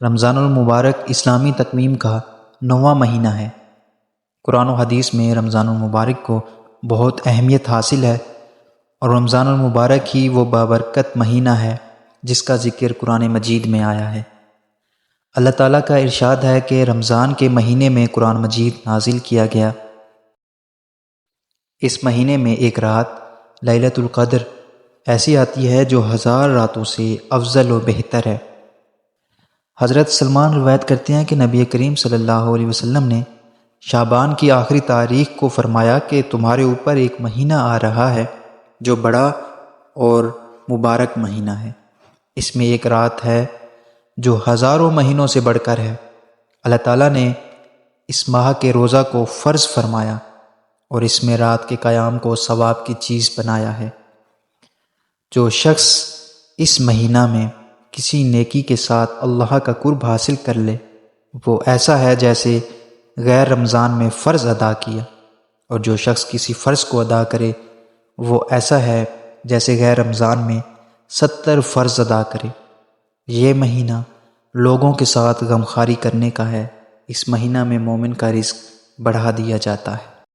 رمضان المبارک اسلامی تقویم کا 9واں مہینہ ہے۔ قرآن و حدیث میں رمضان المبارک کو بہت اہمیت حاصل ہے، اور رمضان المبارک ہی وہ بابرکت مہینہ ہے جس کا ذکر قرآن مجید میں آیا ہے۔ اللہ تعالیٰ کا ارشاد ہے کہ رمضان کے مہینے میں قرآن مجید نازل کیا گیا۔ اس مہینے میں ایک رات لیلۃ القدر ایسی آتی ہے جو 1000 راتوں سے افضل و بہتر ہے۔ حضرت سلمان روایت کرتے ہیں کہ نبی کریم صلی اللہ علیہ وسلم نے شعبان کی آخری تاریخ کو فرمایا کہ تمہارے اوپر ایک مہینہ آ رہا ہے جو بڑا اور مبارک مہینہ ہے۔ اس میں ایک رات ہے جو ہزاروں مہینوں سے بڑھ کر ہے۔ اللہ تعالیٰ نے اس ماہ کے روزہ کو فرض فرمایا اور اس میں رات کے قیام کو ثواب کی چیز بنایا ہے۔ جو شخص اس مہینہ میں کسی نیکی کے ساتھ اللہ کا قرب حاصل کر لے، وہ ایسا ہے جیسے غیر رمضان میں فرض ادا کیا، اور جو شخص کسی فرض کو ادا کرے وہ ایسا ہے جیسے غیر رمضان میں 70 فرض ادا کرے۔ یہ مہینہ لوگوں کے ساتھ غمخواری کرنے کا ہے۔ اس مہینہ میں مومن کا رزق بڑھا دیا جاتا ہے۔